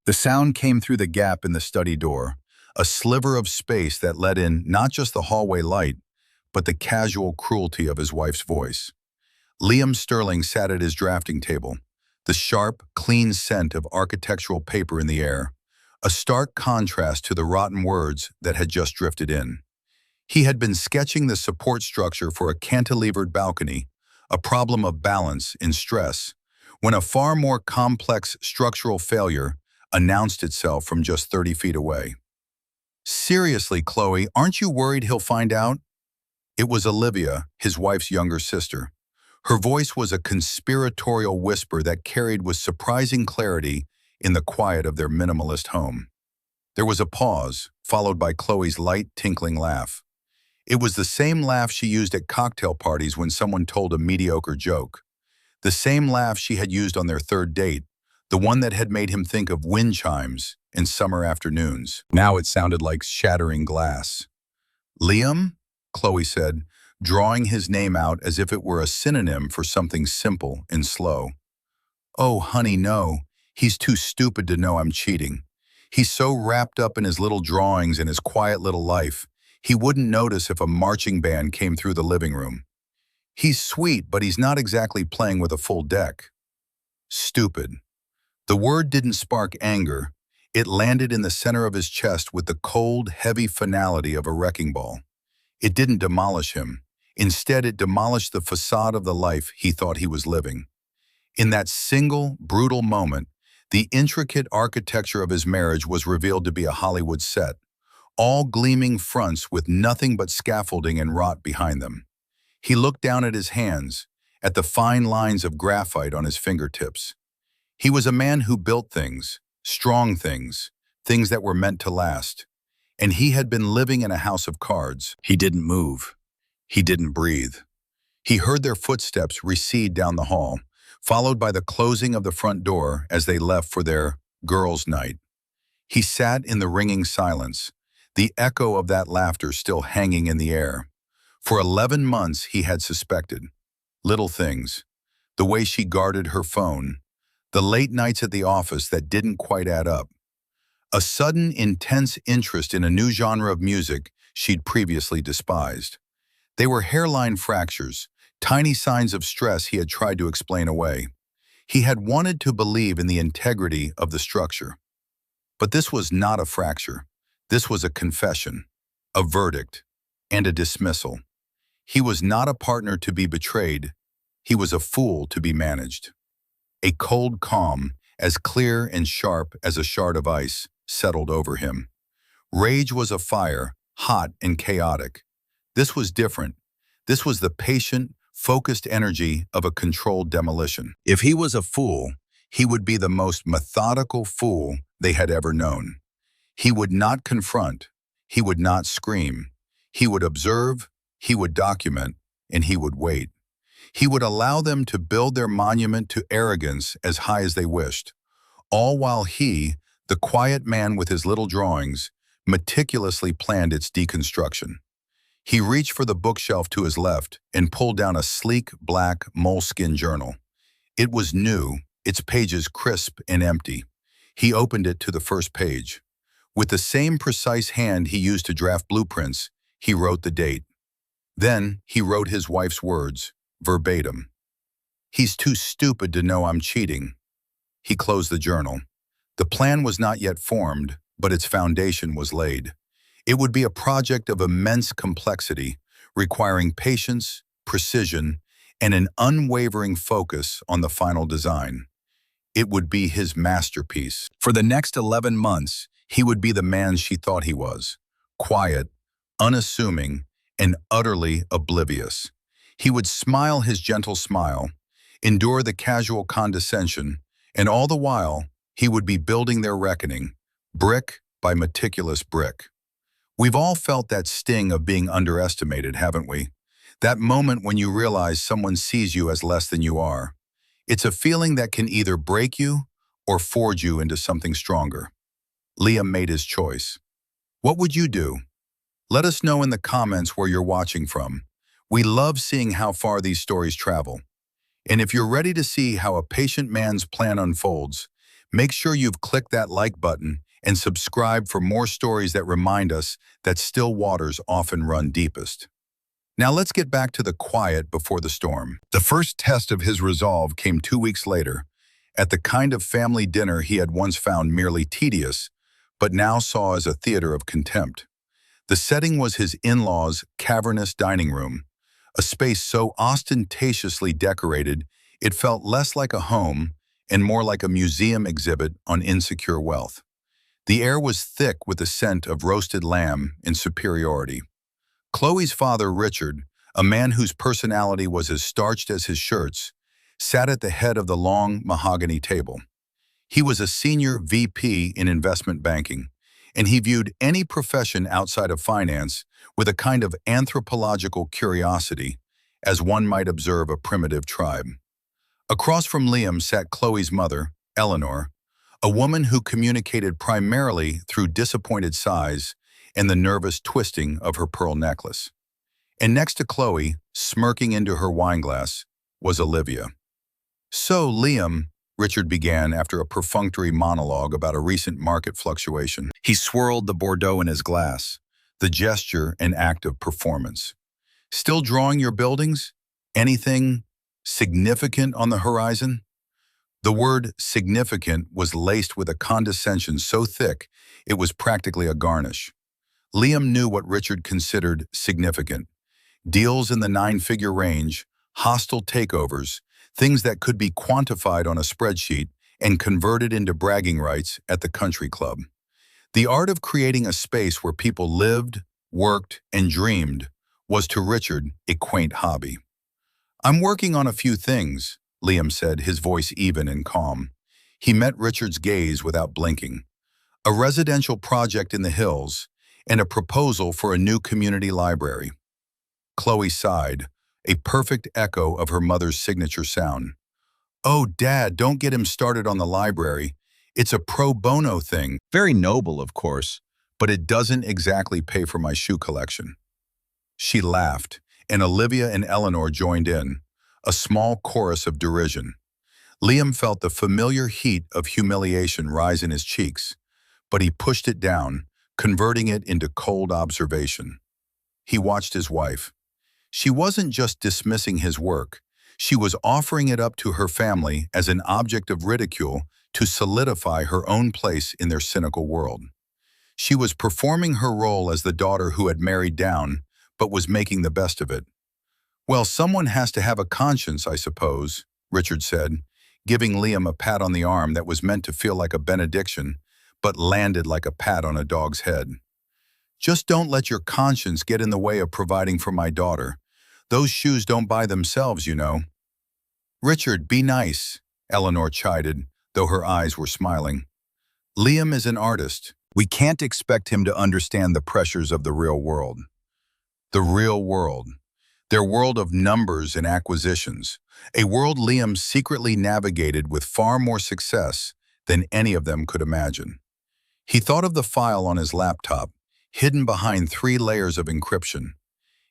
The sound came through the gap in the study door, a sliver of space that let in not just the hallway light, but the casual cruelty of his wife's voice. Liam Sterling sat at his drafting table, the sharp, clean scent of architectural paper in the air, a stark contrast to the rotten words that had just drifted in. He had been sketching the support structure for a cantilevered balcony, a problem of balance in stress, when a far more complex structural failure announced itself from just 30 feet away. "Seriously, Chloe, aren't you worried he'll find out?" It was Olivia, his wife's younger sister. Her voice was a conspiratorial whisper that carried with surprising clarity in the quiet of their minimalist home. There was a pause, followed by Chloe's light, tinkling laugh. It was the same laugh she used at cocktail parties when someone told a mediocre joke. The same laugh she had used on their third date, the one that had made him think of wind chimes and summer afternoons. Now it sounded like shattering glass. "Liam?" Chloe said, drawing his name out as if it were a synonym for something simple and slow. "Oh, honey, no. He's too stupid to know I'm cheating. He's so wrapped up in his little drawings and his quiet little life, he wouldn't notice if a marching band came through the living room. He's sweet, but he's not exactly playing with a full deck." Stupid. The word didn't spark anger. It landed in the center of his chest with the cold, heavy finality of a wrecking ball. It didn't demolish him. Instead, it demolished the facade of the life he thought he was living. In that single, brutal moment, the intricate architecture of his marriage was revealed to be a Hollywood set, all gleaming fronts with nothing but scaffolding and rot behind them. He looked down at his hands, at the fine lines of graphite on his fingertips. He was a man who built things, strong things, things that were meant to last. And he had been living in a house of cards. He didn't move. He didn't breathe. He heard their footsteps recede down the hall, followed by the closing of the front door as they left for their girls' night. He sat in the ringing silence, the echo of that laughter still hanging in the air. For 11 months he had suspected. Little things. The way she guarded her phone. The late nights at the office that didn't quite add up. A sudden, intense interest in a new genre of music she'd previously despised. They were hairline fractures, tiny signs of stress he had tried to explain away. He had wanted to believe in the integrity of the structure. But this was not a fracture. This was a confession, a verdict, and a dismissal. He was not a partner to be betrayed. He was a fool to be managed. A cold calm, as clear and sharp as a shard of ice, settled over him. Rage was a fire, hot and chaotic. This was different. This was the patient, focused energy of a controlled demolition. If he was a fool, he would be the most methodical fool they had ever known. He would not confront. He would not scream. He would observe, he would document, and he would wait. He would allow them to build their monument to arrogance as high as they wished, all while he, the quiet man with his little drawings, meticulously planned its deconstruction. He reached for the bookshelf to his left and pulled down a sleek, black, moleskin journal. It was new, its pages crisp and empty. He opened it to the first page. With the same precise hand he used to draft blueprints, he wrote the date. Then he wrote his wife's words, verbatim. "He's too stupid to know I'm cheating." He closed the journal. The plan was not yet formed, but its foundation was laid. It would be a project of immense complexity, requiring patience, precision, and an unwavering focus on the final design. It would be his masterpiece. For the next 11 months, he would be the man she thought he was, quiet, unassuming, and utterly oblivious. He would smile his gentle smile, endure the casual condescension, and all the while, he would be building their reckoning, brick by meticulous brick. We've all felt that sting of being underestimated, haven't we? That moment when you realize someone sees you as less than you are. It's a feeling that can either break you or forge you into something stronger. Liam made his choice. What would you do? Let us know in the comments where you're watching from. We love seeing how far these stories travel. And if you're ready to see how a patient man's plan unfolds, Make sure you've clicked that like button and subscribe for more stories that remind us that still waters often run deepest. Now let's get back to the quiet before the storm. The first test of his resolve came 2 weeks later, at the kind of family dinner he had once found merely tedious, but now saw as a theater of contempt. The setting was his in-laws' cavernous dining room, a space so ostentatiously decorated it felt less like a home and more like a museum exhibit on insecure wealth. The air was thick with the scent of roasted lamb in superiority. Chloe's father, Richard, a man whose personality was as starched as his shirts, sat at the head of the long mahogany table. He was a senior VP in investment banking, and he viewed any profession outside of finance with a kind of anthropological curiosity, as one might observe a primitive tribe. Across from Liam sat Chloe's mother, Eleanor, a woman who communicated primarily through disappointed sighs and the nervous twisting of her pearl necklace. And next to Chloe, smirking into her wineglass, was Olivia. "So, Liam," Richard began after a perfunctory monologue about a recent market fluctuation. He swirled the Bordeaux in his glass, the gesture an act of performance. "Still drawing your buildings? Anything significant on the horizon?" The word significant was laced with a condescension so thick it was practically a garnish. Liam knew what Richard considered significant. Deals in the nine-figure range, hostile takeovers, things that could be quantified on a spreadsheet and converted into bragging rights at the country club. The art of creating a space where people lived, worked, and dreamed was to Richard a quaint hobby. "I'm working on a few things," Liam said, his voice even and calm. He met Richard's gaze without blinking. "A residential project in the hills and a proposal for a new community library." Chloe sighed, a perfect echo of her mother's signature sound. "Oh, Dad, don't get him started on the library. It's a pro bono thing. Very noble, of course, but it doesn't exactly pay for my shoe collection." She laughed, and Olivia and Eleanor joined in, a small chorus of derision. Liam felt the familiar heat of humiliation rise in his cheeks, but he pushed it down, converting it into cold observation. He watched his wife. She wasn't just dismissing his work, she was offering it up to her family as an object of ridicule to solidify her own place in their cynical world. She was performing her role as the daughter who had married down, but was making the best of it. "Well, someone has to have a conscience, I suppose," Richard said, giving Liam a pat on the arm that was meant to feel like a benediction, but landed like a pat on a dog's head. "Just don't let your conscience get in the way of providing for my daughter. Those shoes don't buy themselves, you know." "Richard, be nice," Eleanor chided, though her eyes were smiling. "Liam is an artist. We can't expect him to understand the pressures of the real world." The real world. Their world of numbers and acquisitions. A world Liam secretly navigated with far more success than any of them could imagine. He thought of the file on his laptop, hidden behind 3 layers of encryption.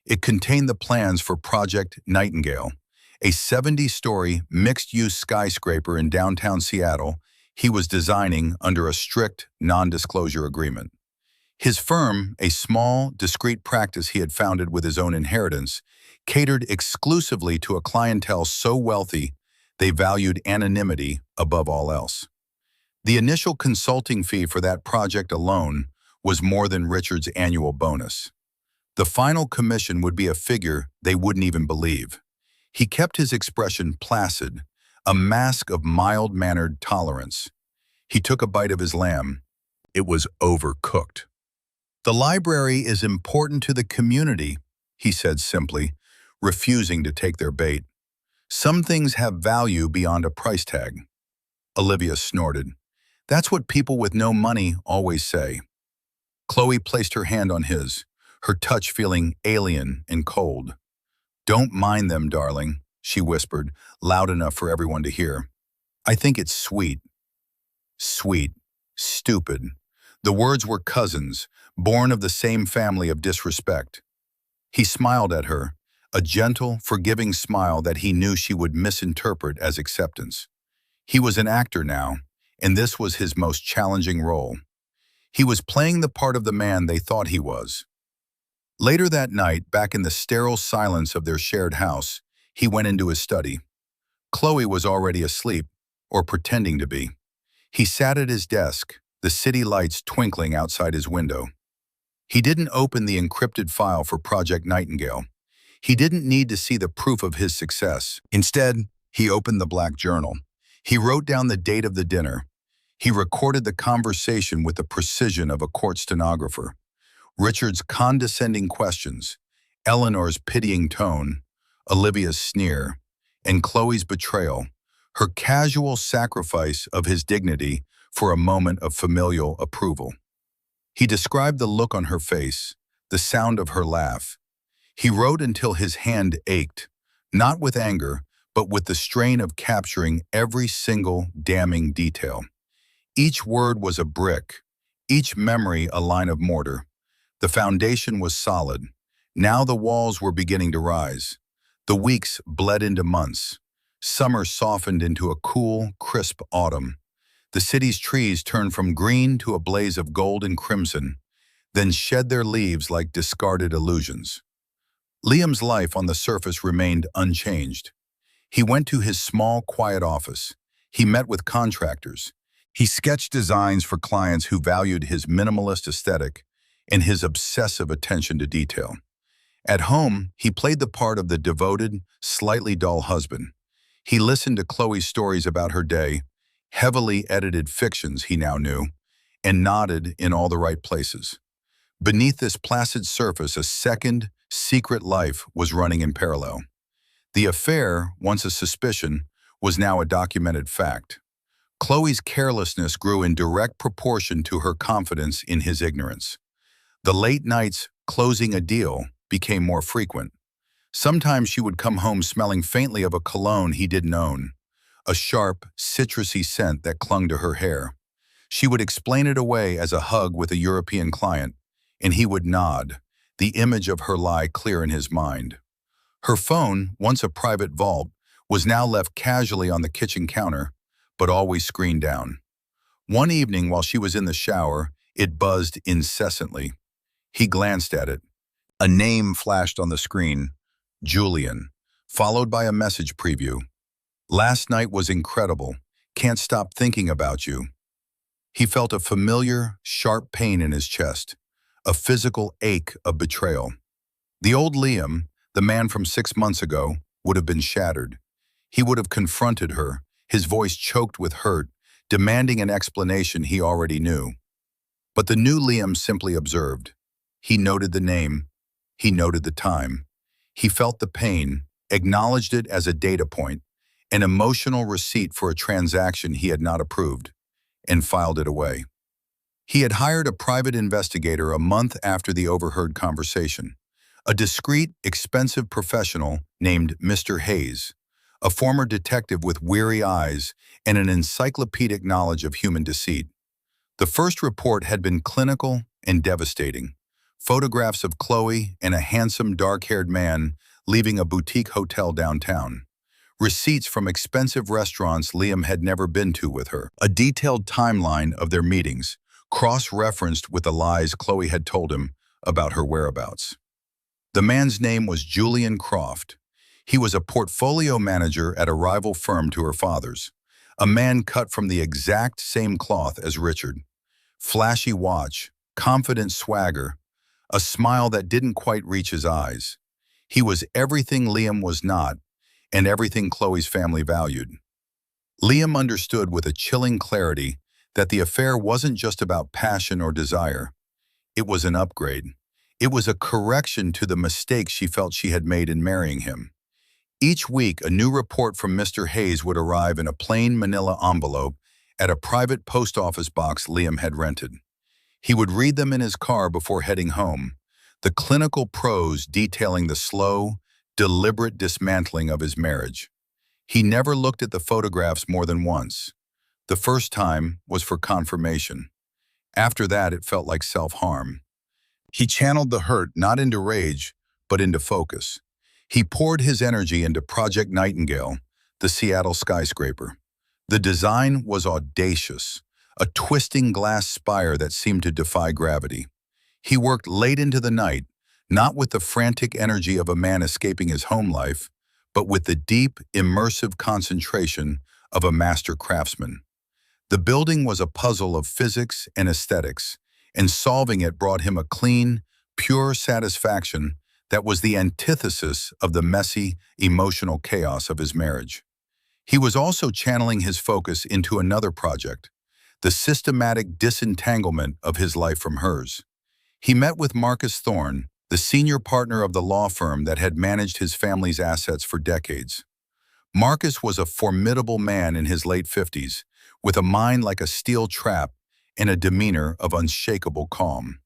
It contained the plans for Project Nightingale, a 70-story mixed-use skyscraper in downtown Seattle he was designing under a strict non-disclosure agreement. His firm, a small, discreet practice he had founded with his own inheritance, catered exclusively to a clientele so wealthy they valued anonymity above all else. The initial consulting fee for that project alone was more than Richard's annual bonus. The final commission would be a figure they wouldn't even believe. He kept his expression placid, a mask of mild-mannered tolerance. He took a bite of his lamb. It was overcooked. "The library is important to the community," he said simply, refusing to take their bait. "Some things have value beyond a price tag." Olivia snorted. "That's what people with no money always say." Chloe placed her hand on his, her touch feeling alien and cold. "Don't mind them, darling," she whispered, loud enough for everyone to hear. "I think it's sweet." Sweet. Stupid. The words were cousins, born of the same family of disrespect. He smiled at her, a gentle, forgiving smile that he knew she would misinterpret as acceptance. He was an actor now, and this was his most challenging role. He was playing the part of the man they thought he was. Later that night, back in the sterile silence of their shared house, he went into his study. Chloe was already asleep, or pretending to be. He sat at his desk, the city lights twinkling outside his window. He didn't open the encrypted file for Project Nightingale. He didn't need to see the proof of his success. Instead, he opened the black journal. He wrote down the date of the dinner. He recorded the conversation with the precision of a court stenographer. Richard's condescending questions, Eleanor's pitying tone, Olivia's sneer, and Chloe's betrayal, her casual sacrifice of his dignity for a moment of familial approval. He described the look on her face, the sound of her laugh. He wrote until his hand ached, not with anger, but with the strain of capturing every single damning detail. Each word was a brick, each memory a line of mortar. The foundation was solid. Now the walls were beginning to rise. The weeks bled into months. Summer softened into a cool, crisp autumn. The city's trees turned from green to a blaze of gold and crimson, then shed their leaves like discarded illusions. Liam's life on the surface remained unchanged. He went to his small, quiet office. He met with contractors. He sketched designs for clients who valued his minimalist aesthetic and his obsessive attention to detail. At home, he played the part of the devoted, slightly dull husband. He listened to Chloe's stories about her day, heavily edited fictions he now knew, and nodded in all the right places. Beneath this placid surface, a second, secret life was running in parallel. The affair, once a suspicion, was now a documented fact. Chloe's carelessness grew in direct proportion to her confidence in his ignorance. The late nights closing a deal became more frequent. Sometimes she would come home smelling faintly of a cologne he didn't own, a sharp, citrusy scent that clung to her hair. She would explain it away as a hug with a European client, and he would nod, the image of her lie clear in his mind. Her phone, once a private vault, was now left casually on the kitchen counter, but always screened down. One evening while she was in the shower, it buzzed incessantly. He glanced at it. A name flashed on the screen, Julian, followed by a message preview. "Last night was incredible. Can't stop thinking about you." He felt a familiar, sharp pain in his chest, a physical ache of betrayal. The old Liam, the man from 6 months ago, would have been shattered. He would have confronted her, his voice choked with hurt, demanding an explanation he already knew. But the new Liam simply observed. He noted the name. He noted the time. He felt the pain, acknowledged it as a data point, an emotional receipt for a transaction he had not approved, and filed it away. He had hired a private investigator a month after the overheard conversation, a discreet, expensive professional named Mr. Hayes, a former detective with weary eyes and an encyclopedic knowledge of human deceit. The first report had been clinical and devastating. Photographs of Chloe and a handsome, dark-haired man leaving a boutique hotel downtown. Receipts from expensive restaurants Liam had never been to with her. A detailed timeline of their meetings, cross-referenced with the lies Chloe had told him about her whereabouts. The man's name was Julian Croft. He was a portfolio manager at a rival firm to her father's, a man cut from the exact same cloth as Richard. Flashy watch, confident swagger, a smile that didn't quite reach his eyes. He was everything Liam was not, and everything Chloe's family valued. Liam understood with a chilling clarity that the affair wasn't just about passion or desire. It was an upgrade. It was a correction to the mistakes she felt she had made in marrying him. Each week, a new report from Mr. Hayes would arrive in a plain manila envelope at a private post office box Liam had rented. He would read them in his car before heading home, the clinical prose detailing the slow, deliberate dismantling of his marriage. He never looked at the photographs more than once. The first time was for confirmation. After that, it felt like self-harm. He channeled the hurt not into rage, but into focus. He poured his energy into Project Nightingale, the Seattle skyscraper. The design was audacious, a twisting glass spire that seemed to defy gravity. He worked late into the night, not with the frantic energy of a man escaping his home life, but with the deep, immersive concentration of a master craftsman. The building was a puzzle of physics and aesthetics, and solving it brought him a clean, pure satisfaction that was the antithesis of the messy, emotional chaos of his marriage. He was also channeling his focus into another project, the systematic disentanglement of his life from hers. He met with Marcus Thorne, the senior partner of the law firm that had managed his family's assets for decades. Marcus was a formidable man in his late 50s, with a mind like a steel trap and a demeanor of unshakable calm.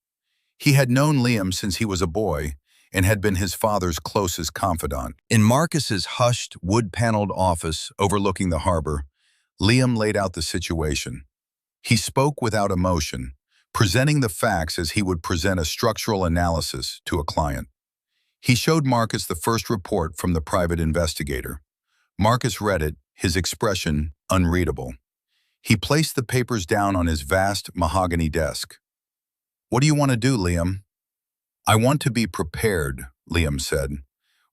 He had known Liam since he was a boy and had been his father's closest confidant. In Marcus's hushed, wood-paneled office overlooking the harbor, Liam laid out the situation. He spoke without emotion, presenting the facts as he would present a structural analysis to a client. He showed Marcus the first report from the private investigator. Marcus read it, his expression unreadable. He placed the papers down on his vast mahogany desk. "What do you want to do, Liam?" "I want to be prepared," Liam said.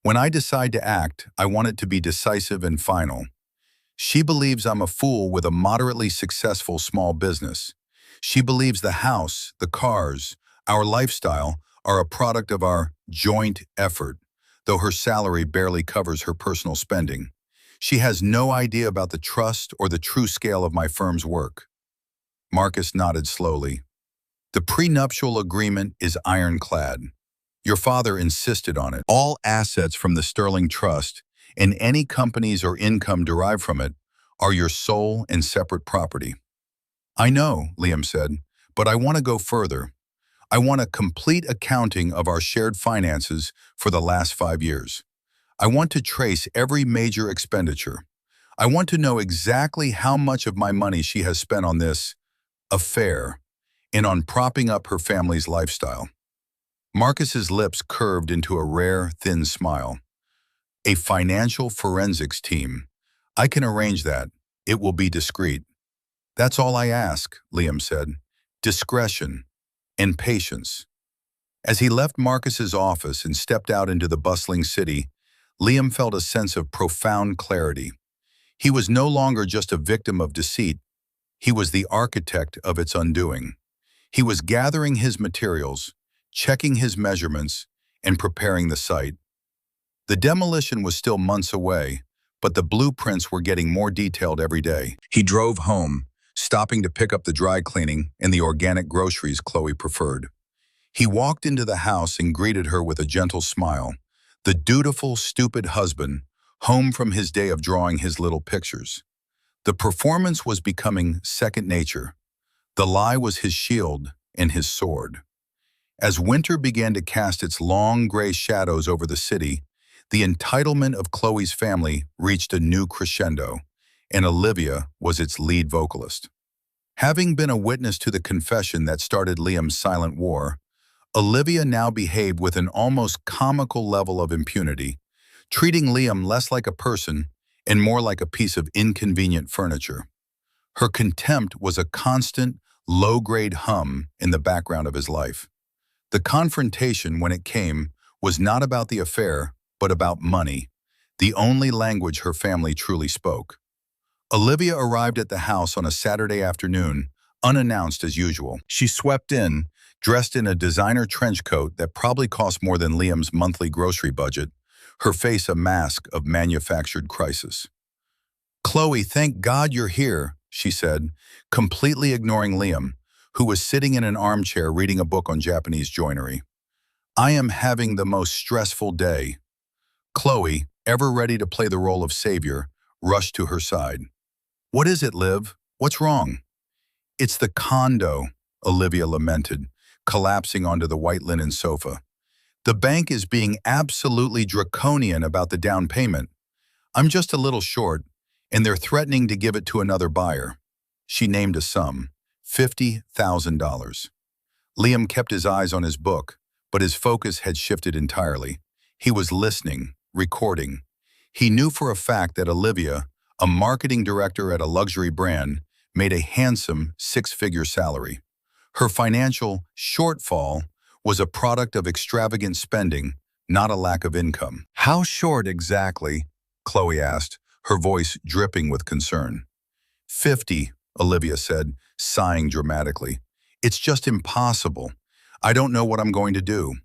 "When I decide to act, I want it to be decisive and final. She believes I'm a fool with a moderately successful small business. She believes the house, the cars, our lifestyle are a product of our joint effort, though her salary barely covers her personal spending. She has no idea about the trust or the true scale of my firm's work." Marcus nodded slowly. "The prenuptial agreement is ironclad. Your father insisted on it. All assets from the Sterling Trust and any companies or income derived from it are your sole and separate property." "I know," Liam said, "but I want to go further. I want a complete accounting of our shared finances for the last 5 years. I want to trace every major expenditure. I want to know exactly how much of my money she has spent on this affair and on propping up her family's lifestyle." Marcus's lips curved into a rare, thin smile. "A financial forensics team. I can arrange that. It will be discreet." "That's all I ask," Liam said. "Discretion and patience." As he left Marcus's office and stepped out into the bustling city, Liam felt a sense of profound clarity. He was no longer just a victim of deceit. He was the architect of its undoing. He was gathering his materials, checking his measurements, and preparing the site. The demolition was still months away, but the blueprints were getting more detailed every day. He drove home, stopping to pick up the dry cleaning and the organic groceries Chloe preferred. He walked into the house and greeted her with a gentle smile. The dutiful, stupid husband, home from his day of drawing his little pictures. The performance was becoming second nature. The lie was his shield and his sword. As winter began to cast its long gray shadows over the city, the entitlement of Chloe's family reached a new crescendo, and Olivia was its lead vocalist. Having been a witness to the confession that started Liam's silent war, Olivia now behaved with an almost comical level of impunity, treating Liam less like a person and more like a piece of inconvenient furniture. Her contempt was a constant, low-grade hum in the background of his life. The confrontation, when it came, was not about the affair, but about money, the only language her family truly spoke. Olivia arrived at the house on a Saturday afternoon, unannounced as usual. She swept in, dressed in a designer trench coat that probably cost more than Liam's monthly grocery budget, her face a mask of manufactured crisis. "Chloe, thank God you're here," she said, completely ignoring Liam, who was sitting in an armchair reading a book on Japanese joinery. "I am having the most stressful day." Chloe, ever ready to play the role of savior, rushed to her side. "What is it, Liv? What's wrong?" "It's the condo," Olivia lamented, collapsing onto the white linen sofa. "The bank is being absolutely draconian about the down payment. I'm just a little short, and they're threatening to give it to another buyer." She named a sum, $50,000. Liam kept his eyes on his book, but his focus had shifted entirely. He was listening, recording. He knew for a fact that Olivia, a marketing director at a luxury brand, made a handsome six-figure salary. Her financial shortfall was a product of extravagant spending, not a lack of income. How short exactly? Chloe asked, her voice dripping with concern. 50, Olivia said, sighing dramatically. It's just impossible. I don't know what I'm going to do.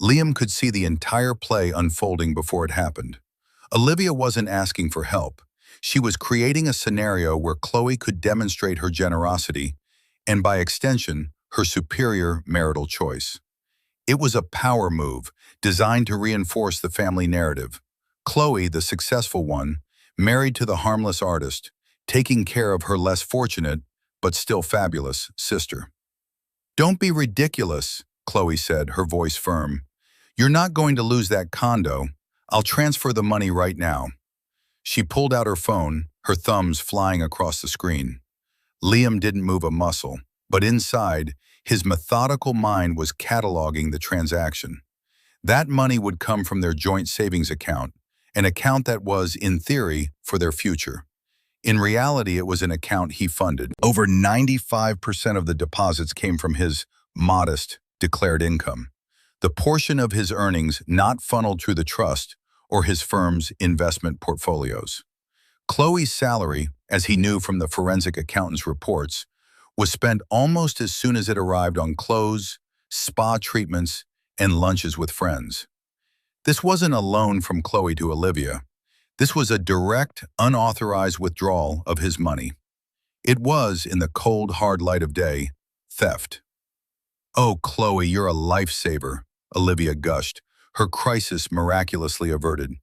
Liam could see the entire play unfolding before it happened. Olivia wasn't asking for help. She was creating a scenario where Chloe could demonstrate her generosity and, by extension, her superior marital choice. It was a power move designed to reinforce the family narrative. Chloe, the successful one, married to the harmless artist, taking care of her less fortunate, but still fabulous, sister. Don't be ridiculous, Chloe said, her voice firm. You're not going to lose that condo. I'll transfer the money right now. She pulled out her phone, her thumbs flying across the screen. Liam didn't move a muscle, but inside, his methodical mind was cataloging the transaction. That money would come from their joint savings account, an account that was, in theory, for their future. In reality, it was an account he funded. Over 95% of the deposits came from his modest, declared income, the portion of his earnings not funneled through the trust or his firm's investment portfolios. Chloe's salary, as he knew from the forensic accountant's reports, was spent almost as soon as it arrived on clothes, spa treatments, and lunches with friends. This wasn't a loan from Chloe to Olivia. This was a direct, unauthorized withdrawal of his money. It was, in the cold, hard light of day, theft. "Oh, Chloe, you're a lifesaver," Olivia gushed, her crisis miraculously averted.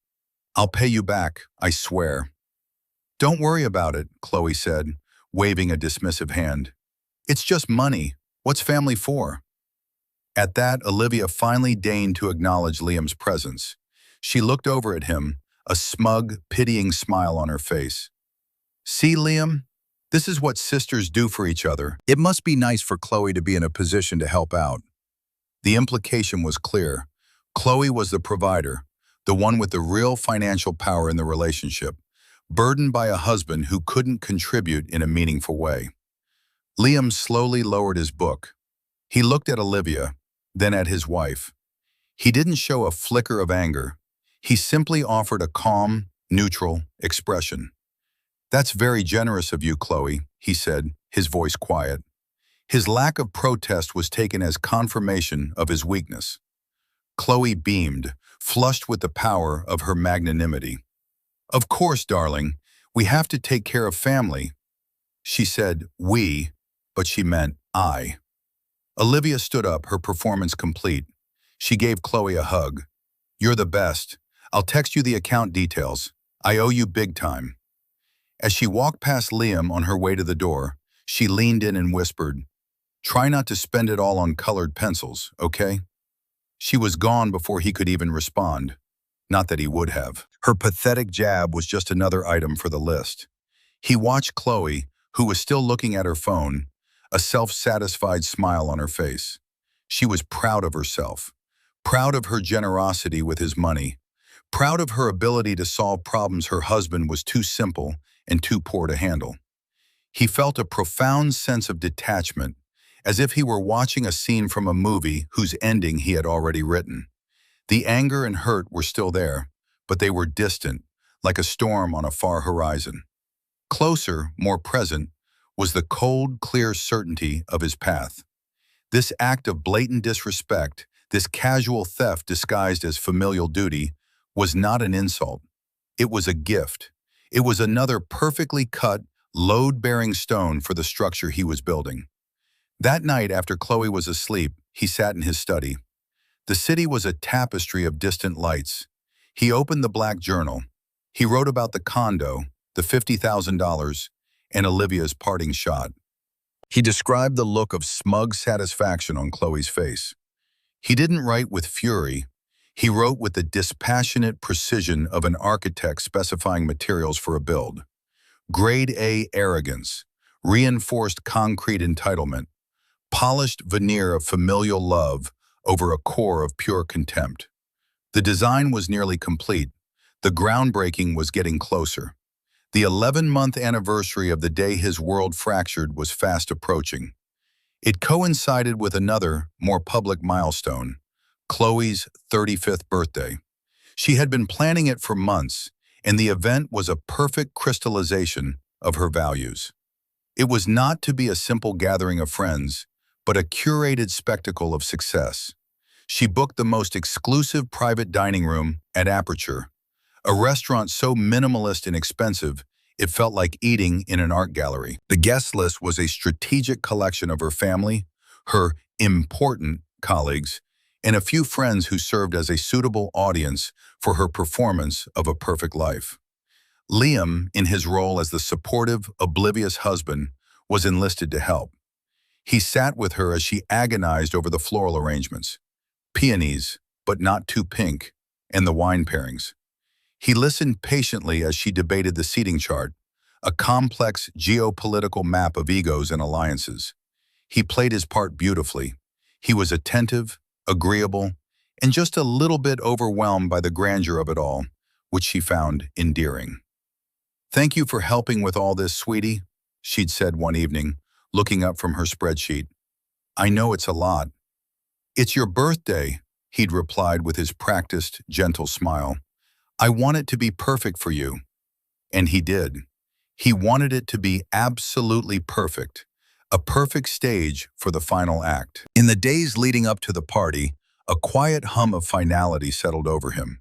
"I'll pay you back, I swear." "Don't worry about it," Chloe said, waving a dismissive hand. "It's just money. What's family for?" At that, Olivia finally deigned to acknowledge Liam's presence. She looked over at him, a smug, pitying smile on her face. "See, Liam? This is what sisters do for each other. It must be nice for Chloe to be in a position to help out." The implication was clear. Chloe was the provider, the one with the real financial power in the relationship, burdened by a husband who couldn't contribute in a meaningful way. Liam slowly lowered his book. He looked at Olivia, then at his wife. He didn't show a flicker of anger. He simply offered a calm, neutral expression. "That's very generous of you, Chloe," he said, his voice quiet. His lack of protest was taken as confirmation of his weakness. Chloe beamed, flushed with the power of her magnanimity. "Of course, darling, we have to take care of family." She said "we," but she meant I. Olivia stood up, her performance complete. She gave Chloe a hug. "You're the best. I'll text you the account details. I owe you big time." As she walked past Liam on her way to the door, she leaned in and whispered, "Try not to spend it all on colored pencils, okay?" She was gone before he could even respond. Not that he would have. Her pathetic jab was just another item for the list. He watched Chloe, who was still looking at her phone, a self-satisfied smile on her face. She was proud of herself, proud of her generosity with his money, proud of her ability to solve problems her husband was too simple and too poor to handle. He felt a profound sense of detachment, as if he were watching a scene from a movie whose ending he had already written. The anger and hurt were still there, but they were distant, like a storm on a far horizon. Closer, more present, was the cold, clear certainty of his path. This act of blatant disrespect, this casual theft disguised as familial duty, was not an insult. It was a gift. It was another perfectly cut, load-bearing stone for the structure he was building. That night, after Chloe was asleep, he sat in his study. The city was a tapestry of distant lights. He opened the black journal. He wrote about the condo, the $50,000, and Olivia's parting shot. He described the look of smug satisfaction on Chloe's face. He didn't write with fury. He wrote with the dispassionate precision of an architect specifying materials for a build. Grade A arrogance, reinforced concrete entitlement, polished veneer of familial love over a core of pure contempt. The design was nearly complete. The groundbreaking was getting closer. The 11-month anniversary of the day his world fractured was fast approaching. It coincided with another, more public milestone, Chloe's 35th birthday. She had been planning it for months, and the event was a perfect crystallization of her values. It was not to be a simple gathering of friends, but a curated spectacle of success. She booked the most exclusive private dining room at Aperture, a restaurant so minimalist and expensive, it felt like eating in an art gallery. The guest list was a strategic collection of her family, her important colleagues, and a few friends who served as a suitable audience for her performance of A Perfect Life. Liam, in his role as the supportive, oblivious husband, was enlisted to help. He sat with her as she agonized over the floral arrangements, peonies, but not too pink, and the wine pairings. He listened patiently as she debated the seating chart, a complex geopolitical map of egos and alliances. He played his part beautifully. He was attentive, agreeable, and just a little bit overwhelmed by the grandeur of it all, which she found endearing. "Thank you for helping with all this, sweetie," she'd said one evening, looking up from her spreadsheet. "I know it's a lot." "It's your birthday," he'd replied with his practiced, gentle smile. "I want it to be perfect for you." And he did. He wanted it to be absolutely perfect, a perfect stage for the final act. In the days leading up to the party, a quiet hum of finality settled over him.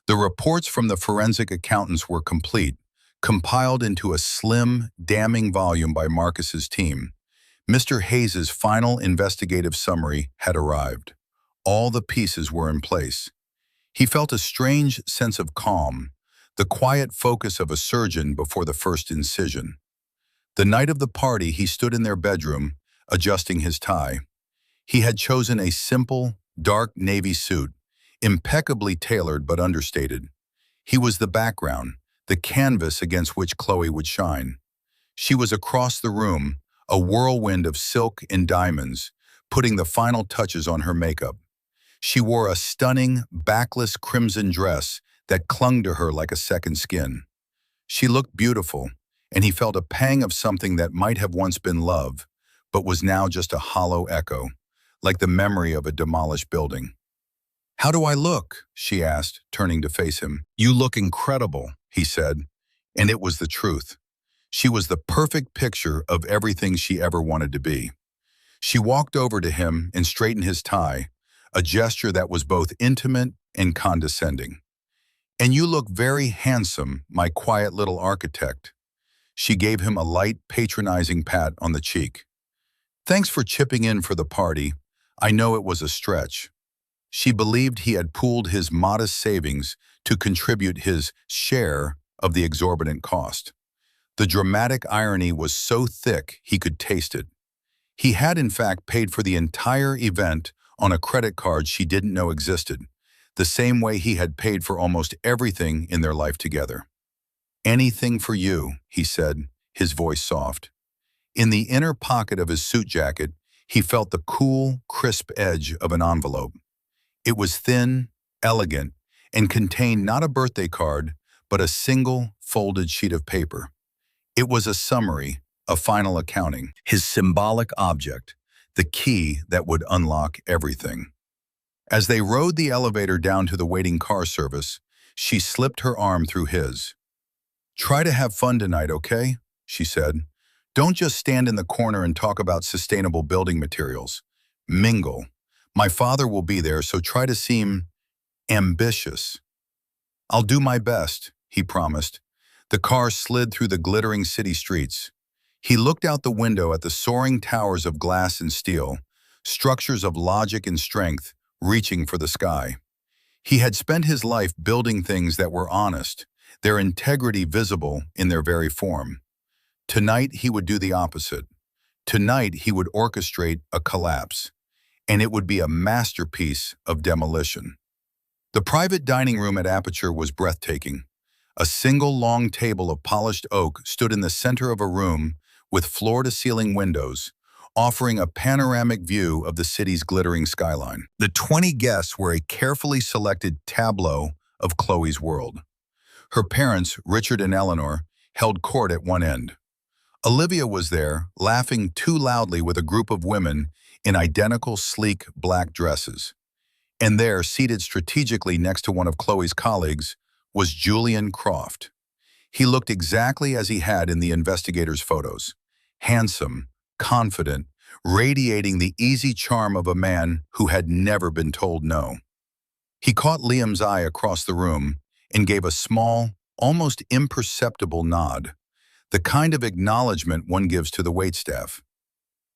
The reports from the forensic accountants were complete, compiled into a slim, damning volume by Marcus's team. Mr. Hayes's final investigative summary had arrived. All the pieces were in place. He felt a strange sense of calm, the quiet focus of a surgeon before the first incision. The night of the party, he stood in their bedroom, adjusting his tie. He had chosen a simple, dark navy suit, impeccably tailored but understated. He was the background, the canvas against which Chloe would shine. She was across the room, a whirlwind of silk and diamonds, putting the final touches on her makeup. She wore a stunning, backless crimson dress that clung to her like a second skin. She looked beautiful, and he felt a pang of something that might have once been love, but was now just a hollow echo, like the memory of a demolished building. "How do I look?" she asked, turning to face him. "You look incredible," he said, and it was the truth. She was the perfect picture of everything she ever wanted to be. She walked over to him and straightened his tie, a gesture that was both intimate and condescending. "And you look very handsome, my quiet little architect." She gave him a light, patronizing pat on the cheek. "Thanks for chipping in for the party. I know it was a stretch." She believed he had pooled his modest savings to contribute his share of the exorbitant cost. The dramatic irony was so thick he could taste it. He had in fact paid for the entire event on a credit card she didn't know existed, the same way he had paid for almost everything in their life together. "Anything for you," he said, his voice soft. In the inner pocket of his suit jacket, he felt the cool, crisp edge of an envelope. It was thin, elegant, and contained not a birthday card, but a single, folded sheet of paper. It was a summary, a final accounting, his symbolic object, the key that would unlock everything. As they rode the elevator down to the waiting car service, she slipped her arm through his. "Try to have fun tonight, okay?" she said. "Don't just stand in the corner and talk about sustainable building materials. Mingle. My father will be there, so try to seem ambitious." "I'll do my best," he promised. The car slid through the glittering city streets. He looked out the window at the soaring towers of glass and steel, structures of logic and strength reaching for the sky. He had spent his life building things that were honest, their integrity visible in their very form. Tonight he would do the opposite. Tonight he would orchestrate a collapse, and it would be a masterpiece of demolition. The private dining room at Aperture was breathtaking. A single long table of polished oak stood in the center of a room with floor-to-ceiling windows, offering a panoramic view of the city's glittering skyline. The 20 guests were a carefully selected tableau of Chloe's world. Her parents, Richard and Eleanor, held court at one end. Olivia was there, laughing too loudly with a group of women in identical sleek black dresses. And there, seated strategically next to one of Chloe's colleagues, was Julian Croft. He looked exactly as he had in the investigators' photos. Handsome, confident, radiating the easy charm of a man who had never been told no. He caught Liam's eye across the room and gave a small, almost imperceptible nod, the kind of acknowledgement one gives to the waitstaff.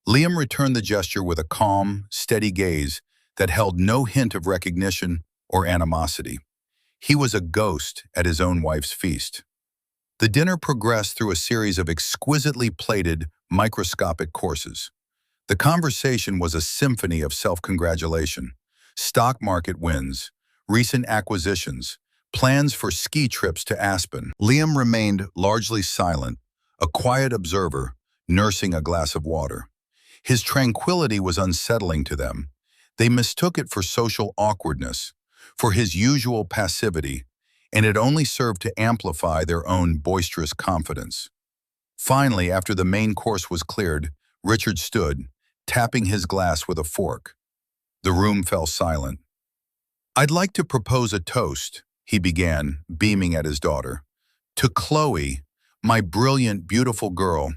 Liam returned the gesture with a calm, steady gaze that held no hint of recognition or animosity. He was a ghost at his own wife's feast. The dinner progressed through a series of exquisitely plated, microscopic courses. The conversation was a symphony of self-congratulation, stock market wins, recent acquisitions, plans for ski trips to Aspen. Liam remained largely silent, a quiet observer, nursing a glass of water. His tranquility was unsettling to them. They mistook it for social awkwardness, for his usual passivity, and it only served to amplify their own boisterous confidence. Finally, after the main course was cleared, Richard stood, tapping his glass with a fork. The room fell silent. "I'd like to propose a toast," he began, beaming at his daughter. "To Chloe, my brilliant, beautiful girl,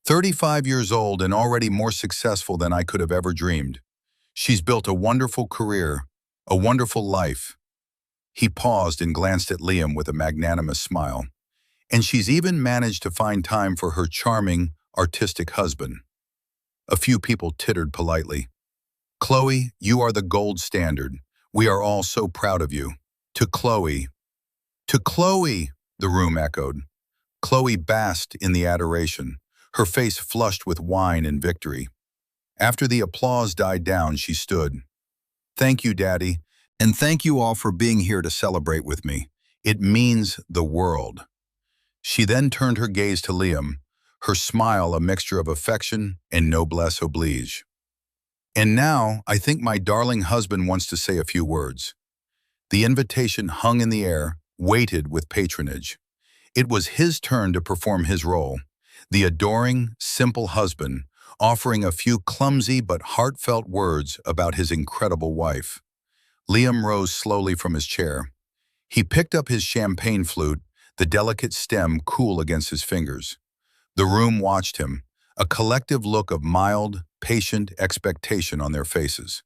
35 years old and already more successful than I could have ever dreamed. She's built a wonderful career, a wonderful life." He paused and glanced at Liam with a magnanimous smile. "And she's even managed to find time for her charming, artistic husband." A few people tittered politely. "Chloe, you are the gold standard. We are all so proud of you." "To Chloe." "To Chloe," the room echoed. Chloe basked in the adoration, her face flushed with wine and victory. After the applause died down, she stood. "Thank you, Daddy, and thank you all for being here to celebrate with me. It means the world." She then turned her gaze to Liam, her smile a mixture of affection and noblesse oblige. "And now, I think my darling husband wants to say a few words." The invitation hung in the air, weighted with patronage. It was his turn to perform his role, the adoring, simple husband, offering a few clumsy but heartfelt words about his incredible wife. Liam rose slowly from his chair. He picked up his champagne flute, the delicate stem cool against his fingers. The room watched him, a collective look of mild, patient expectation on their faces.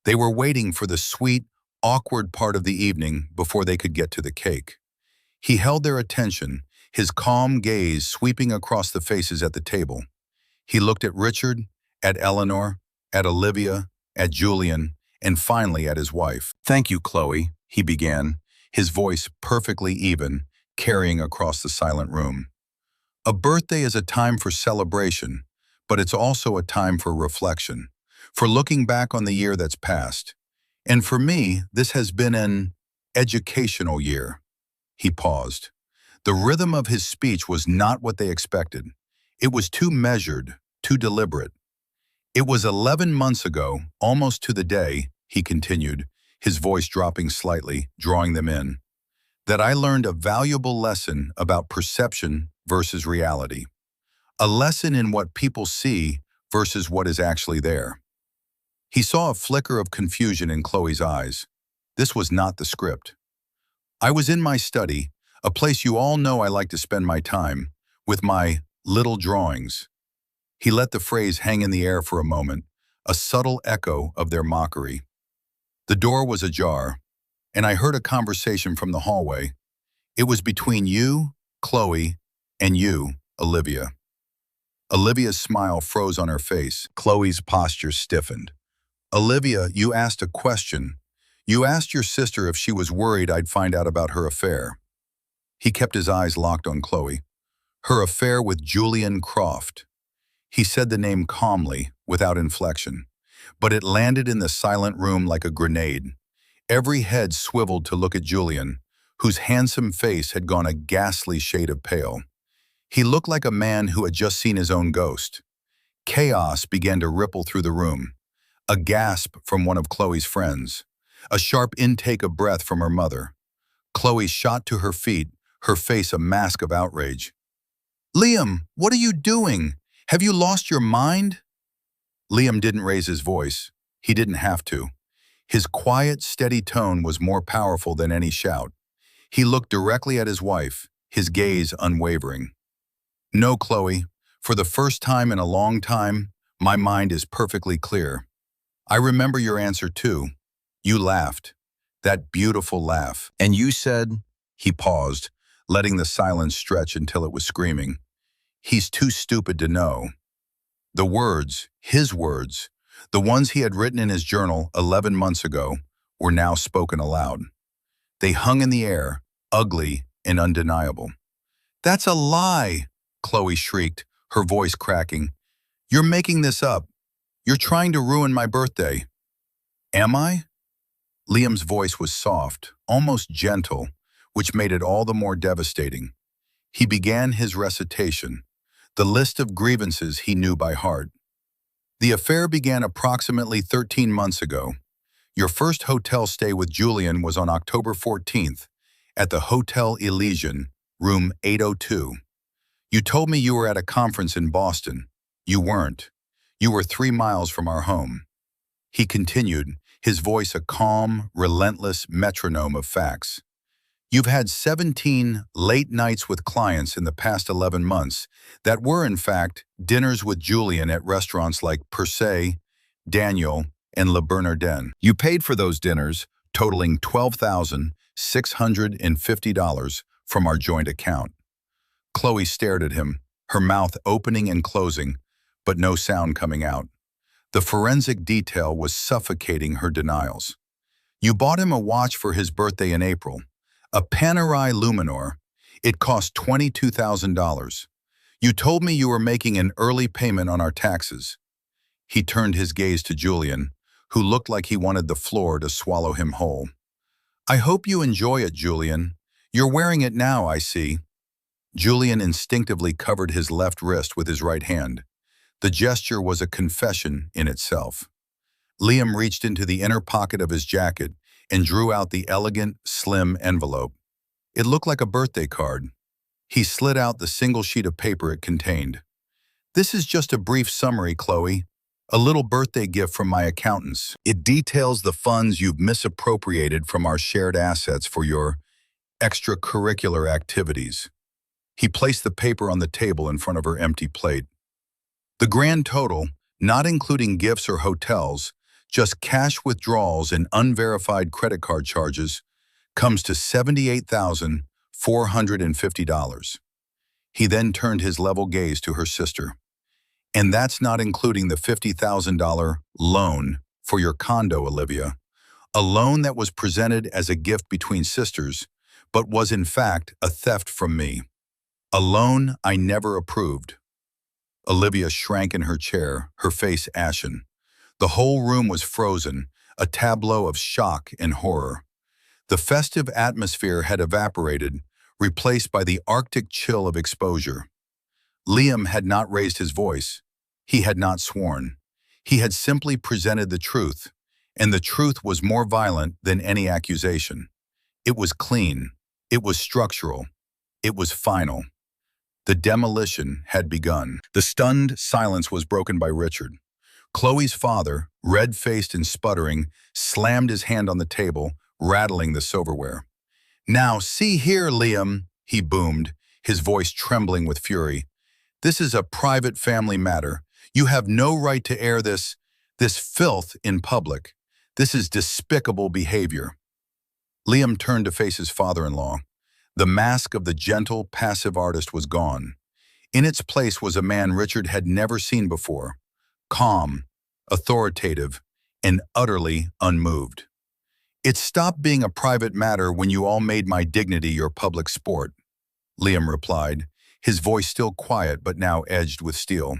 They were waiting for the sweet, awkward part of the evening before they could get to the cake. He held their attention, his calm gaze sweeping across the faces at the table. He looked at Richard, at Eleanor, at Olivia, at Julian, and finally at his wife. "Thank you, Chloe," he began, his voice perfectly even, carrying across the silent room. "A birthday is a time for celebration, but it's also a time for reflection, for looking back on the year that's passed. And for me, this has been an educational year." He paused. The rhythm of his speech was not what they expected. It was too measured, too deliberate. "It was 11 months ago, almost to the day," he continued, his voice dropping slightly, drawing them in, "that I learned a valuable lesson about perception versus reality. A lesson in what people see versus what is actually there." He saw a flicker of confusion in Chloe's eyes. This was not the script. "I was in my study, a place you all know I like to spend my time, with my little drawings." He let the phrase hang in the air for a moment, a subtle echo of their mockery. The door was ajar, and I heard a conversation from the hallway. It was between you, Chloe, and you, Olivia. Olivia's smile froze on her face. Chloe's posture stiffened. "Olivia, you asked a question. You asked your sister if she was worried I'd find out about her affair." He kept his eyes locked on Chloe. "Her affair with Julian Croft." He said the name calmly, without inflection, but it landed in the silent room like a grenade. Every head swiveled to look at Julian, whose handsome face had gone a ghastly shade of pale. He looked like a man who had just seen his own ghost. Chaos began to ripple through the room. A gasp from one of Chloe's friends. A sharp intake of breath from her mother. Chloe shot to her feet, her face a mask of outrage. Liam, what are you doing? Have you lost your mind? Liam didn't raise his voice. He didn't have to. His quiet, steady tone was more powerful than any shout. He looked directly at his wife, his gaze unwavering. No, Chloe. For the first time in a long time, my mind is perfectly clear. I remember your answer too. You laughed. That beautiful laugh. And you said, he paused, letting the silence stretch until it was screaming. He's too stupid to know. The words, his words, the ones he had written in his journal 11 months ago, were now spoken aloud. They hung in the air, ugly and undeniable. That's a lie, Chloe shrieked, her voice cracking. You're making this up. You're trying to ruin my birthday. Am I? Liam's voice was soft, almost gentle, which made it all the more devastating. He began his recitation, the list of grievances he knew by heart. The affair began approximately 13 months ago. Your first hotel stay with Julian was on October 14th at the Hotel Elysian, room 802. You told me you were at a conference in Boston. You weren't. You were 3 miles from our home. He continued, his voice a calm, relentless metronome of facts. You've had 17 late nights with clients in the past 11 months that were, in fact, dinners with Julian at restaurants like Per Se, Daniel, and Le Bernardin. You paid for those dinners, totaling $12,650 from our joint account. Chloe stared at him, her mouth opening and closing, but no sound coming out. The forensic detail was suffocating her denials. You bought him a watch for his birthday in April, a Panerai Luminor. It cost $22,000. You told me you were making an early payment on our taxes. He turned his gaze to Julian, who looked like he wanted the floor to swallow him whole. I hope you enjoy it, Julian. You're wearing it now, I see. Julian instinctively covered his left wrist with his right hand. The gesture was a confession in itself. Liam reached into the inner pocket of his jacket and drew out the elegant, slim envelope. It looked like a birthday card. He slid out the single sheet of paper it contained. This is just a brief summary, Chloe. A little birthday gift from my accountants. It details the funds you've misappropriated from our shared assets for your extracurricular activities. He placed the paper on the table in front of her empty plate. The grand total, not including gifts or hotels, just cash withdrawals and unverified credit card charges, comes to $78,450. He then turned his level gaze to her sister. And that's not including the $50,000 loan for your condo, Olivia. A loan that was presented as a gift between sisters, but was in fact a theft from me. A loan I never approved. Olivia shrank in her chair, her face ashen. The whole room was frozen, a tableau of shock and horror. The festive atmosphere had evaporated, replaced by the Arctic chill of exposure. Liam had not raised his voice. He had not sworn. He had simply presented the truth, and the truth was more violent than any accusation. It was clean. It was structural. It was final. The demolition had begun. The stunned silence was broken by Richard. Chloe's father, red-faced and sputtering, slammed his hand on the table, rattling the silverware. Now, see here, Liam, he boomed, his voice trembling with fury. This is a private family matter. You have no right to air this filth in public. This is despicable behavior. Liam turned to face his father-in-law. The mask of the gentle, passive artist was gone. In its place was a man Richard had never seen before, calm, authoritative, and utterly unmoved. It stopped being a private matter when you all made my dignity your public sport, Liam replied, his voice still quiet but now edged with steel.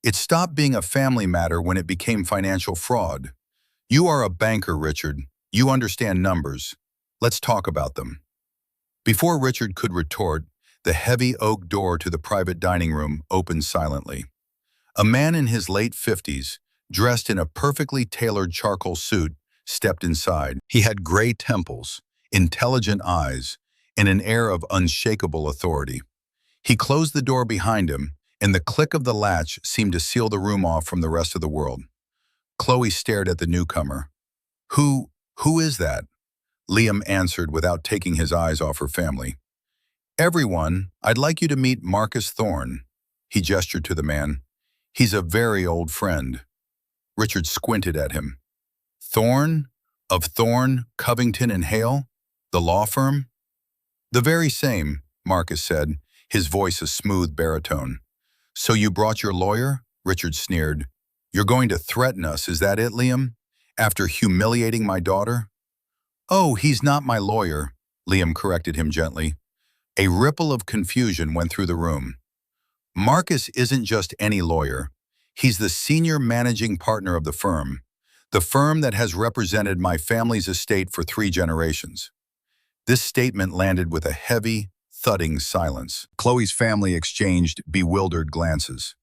It stopped being a family matter when it became financial fraud. You are a banker, Richard. You understand numbers. Let's talk about them. Before Richard could retort, the heavy oak door to the private dining room opened silently. A man in his late 50s, dressed in a perfectly tailored charcoal suit, stepped inside. He had gray temples, intelligent eyes, and an air of unshakable authority. He closed the door behind him, and the click of the latch seemed to seal the room off from the rest of the world. Chloe stared at the newcomer. Who, who is that? Liam answered without taking his eyes off her family. Everyone, I'd like you to meet Marcus Thorne. He gestured to the man. He's a very old friend. Richard squinted at him. Thorne? Of Thorne, Covington and Hale? The law firm? The very same, Marcus said, his voice a smooth baritone. So you brought your lawyer? Richard sneered. You're going to threaten us, is that it, Liam? After humiliating my daughter? Oh, he's not my lawyer, Liam corrected him gently. A ripple of confusion went through the room. Marcus isn't just any lawyer. He's the senior managing partner of the firm that has represented my family's estate for 3 generations. This statement landed with a heavy, thudding silence. Chloe's family exchanged bewildered glances.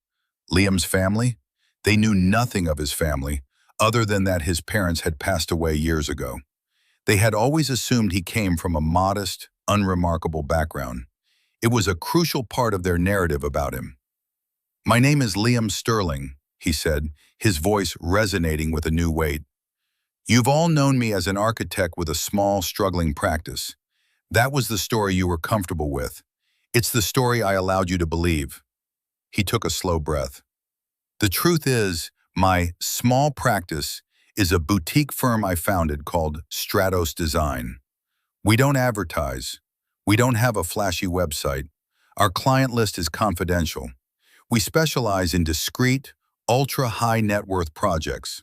Liam's family? They knew nothing of his family, other than that his parents had passed away years ago. They had always assumed he came from a modest, unremarkable background. It was a crucial part of their narrative about him. My name is Liam Sterling, he said, his voice resonating with a new weight. You've all known me as an architect with a small, struggling practice. That was the story you were comfortable with. It's the story I allowed you to believe. He took a slow breath. The truth is, my small practice is a boutique firm I founded called Stratos Design. We don't advertise. We don't have a flashy website. Our client list is confidential. We specialize in discreet, ultra-high net worth projects.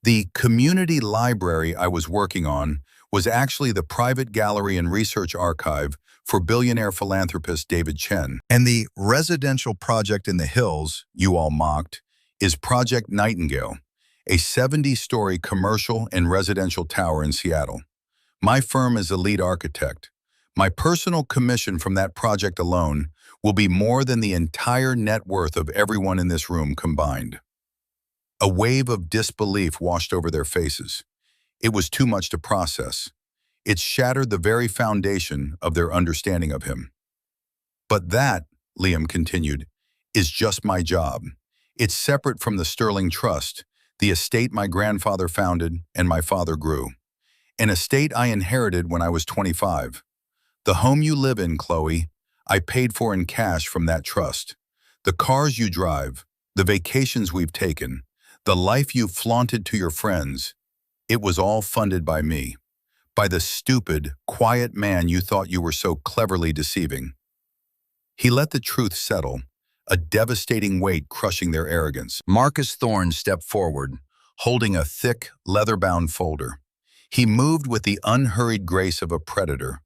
The community library I was working on was actually the private gallery and research archive for billionaire philanthropist David Chen. And the residential project in the hills, you all mocked, is Project Nightingale, a 70-story commercial and residential tower in Seattle. My firm is a lead architect. My personal commission from that project alone will be more than the entire net worth of everyone in this room combined. A wave of disbelief washed over their faces. It was too much to process. It shattered the very foundation of their understanding of him. But that, Liam continued, is just my job. It's separate from the Sterling Trust, the estate my grandfather founded and my father grew. An estate I inherited when I was 25. The home you live in, Chloe, I paid for in cash from that trust. The cars you drive, the vacations we've taken, the life you've flaunted to your friends, it was all funded by me. By the stupid, quiet man you thought you were so cleverly deceiving. He let the truth settle, a devastating weight crushing their arrogance. Marcus Thorne stepped forward, holding a thick, leather-bound folder. He moved with the unhurried grace of a predator.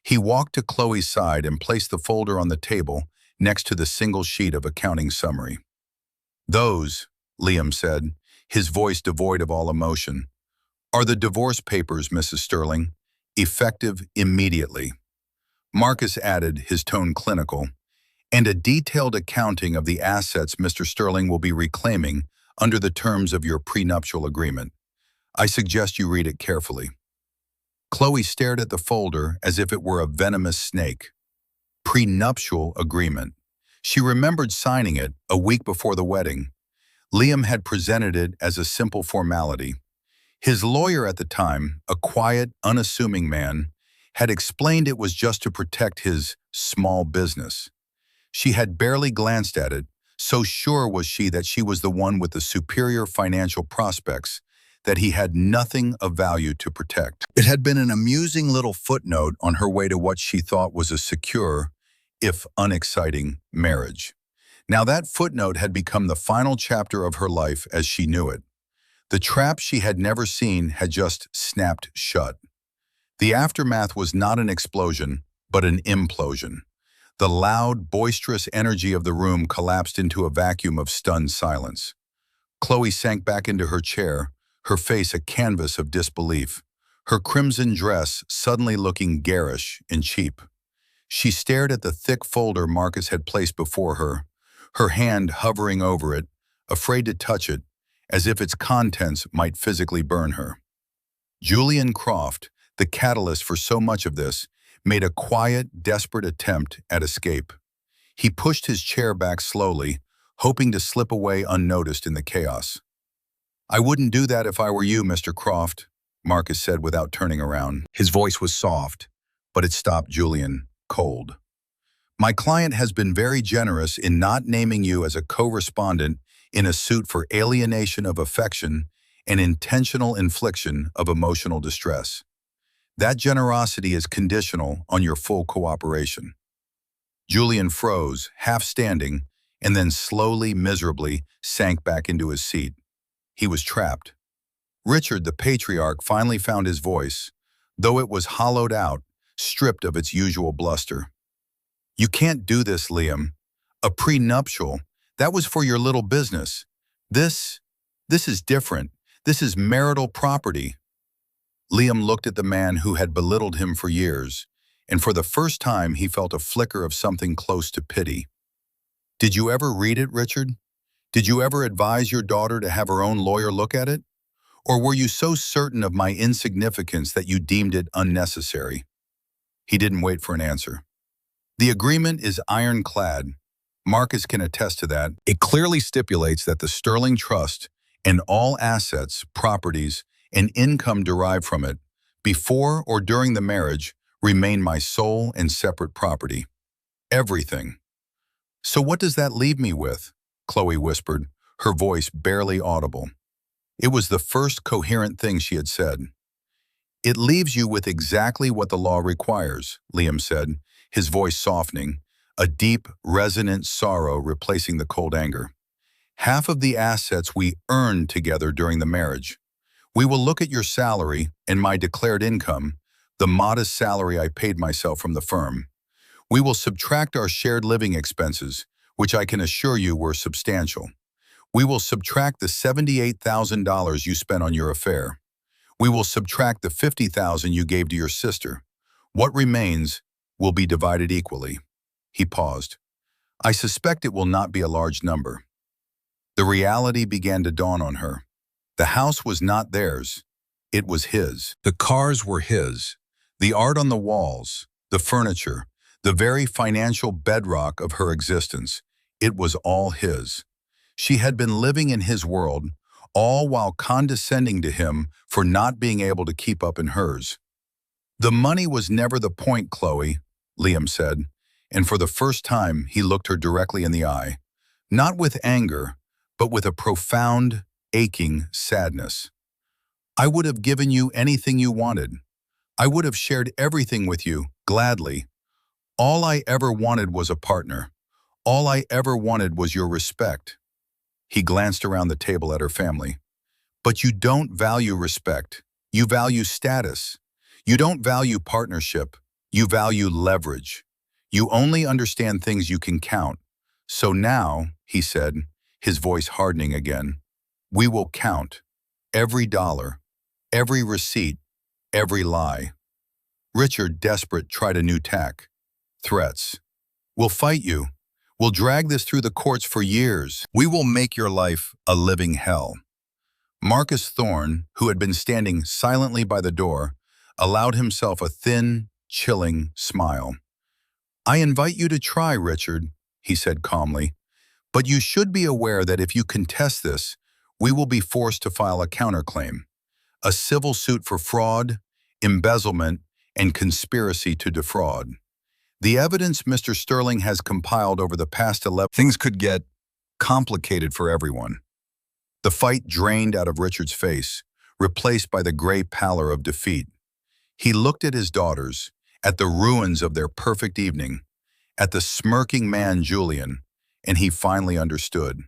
He walked to Chloe's side and placed the folder on the table next to the single sheet of accounting summary. Those, Liam said, his voice devoid of all emotion, are the divorce papers, Mrs. Sterling, effective immediately. Marcus added, his tone clinical, and a detailed accounting of the assets Mr. Sterling will be reclaiming under the terms of your prenuptial agreement. I suggest you read it carefully. Chloe stared at the folder as if it were a venomous snake. Prenuptial agreement. She remembered signing it a week before the wedding. Liam had presented it as a simple formality. His lawyer at the time, a quiet, unassuming man, had explained it was just to protect his small business. She had barely glanced at it, so sure was she that she was the one with the superior financial prospects, that he had nothing of value to protect. It had been an amusing little footnote on her way to what she thought was a secure, if unexciting, marriage. Now that footnote had become the final chapter of her life as she knew it. The trap she had never seen had just snapped shut. The aftermath was not an explosion, but an implosion. The loud, boisterous energy of the room collapsed into a vacuum of stunned silence. Chloe sank back into her chair, her face a canvas of disbelief, her crimson dress suddenly looking garish and cheap. She stared at the thick folder Marcus had placed before her, her hand hovering over it, afraid to touch it, as if its contents might physically burn her. Julian Croft, the catalyst for so much of this, made a quiet, desperate attempt at escape. He pushed his chair back slowly, hoping to slip away unnoticed in the chaos. "I wouldn't do that if I were you, Mr. Croft," Marcus said without turning around. His voice was soft, but it stopped Julian cold. "My client has been very generous in not naming you as a co-respondent in a suit for alienation of affection and intentional infliction of emotional distress. That generosity is conditional on your full cooperation." Julian froze, half standing, and then slowly, miserably sank back into his seat. He was trapped. Richard, the patriarch, finally found his voice, though it was hollowed out, stripped of its usual bluster. "You can't do this, Liam. A prenuptial, that was for your little business. This is different. This is marital property." Liam looked at the man who had belittled him for years, and for the first time he felt a flicker of something close to pity. "Did you ever read it, Richard? Did you ever advise your daughter to have her own lawyer look at it? Or were you so certain of my insignificance that you deemed it unnecessary?" He didn't wait for an answer. "The agreement is ironclad. Marcus can attest to that. It clearly stipulates that the Sterling Trust and all assets, properties, and income derived from it, before or during the marriage, remain my sole and separate property. Everything." "So what does that leave me with?" Chloe whispered, her voice barely audible. It was the first coherent thing she had said. "It leaves you with exactly what the law requires," Liam said, his voice softening, a deep, resonant sorrow replacing the cold anger. "Half of the assets we earned together during the marriage. We will look at your salary and my declared income, the modest salary I paid myself from the firm. We will subtract our shared living expenses, which I can assure you were substantial. We will subtract the $78,000 you spent on your affair. We will subtract the $50,000 you gave to your sister. What remains will be divided equally." He paused. "I suspect it will not be a large number." The reality began to dawn on her. The house was not theirs. It was his. The cars were his. The art on the walls, the furniture, the very financial bedrock of her existence. It was all his. She had been living in his world, all while condescending to him for not being able to keep up in hers. "The money was never the point, Chloe," Liam said, and for the first time he looked her directly in the eye, not with anger, but with a profound, aching sadness. "I would have given you anything you wanted. I would have shared everything with you, gladly. All I ever wanted was a partner. All I ever wanted was your respect." He glanced around the table at her family. "But you don't value respect. You value status. You don't value partnership. You value leverage. You only understand things you can count. So now," he said, his voice hardening again, "we will count. Every dollar. Every receipt. Every lie." Richard, desperate, tried a new tack. Threats. "We'll fight you. We'll drag this through the courts for years. We will make your life a living hell." Marcus Thorne, who had been standing silently by the door, allowed himself a thin, chilling smile. "I invite you to try, Richard," he said calmly, "but you should be aware that if you contest this, we will be forced to file a counterclaim, a civil suit for fraud, embezzlement, and conspiracy to defraud. The evidence Mr. Sterling has compiled over the past 11 things could get complicated for everyone." The fight drained out of Richard's face, replaced by the gray pallor of defeat. He looked at his daughters, at the ruins of their perfect evening, at the smirking man Julian, and he finally understood.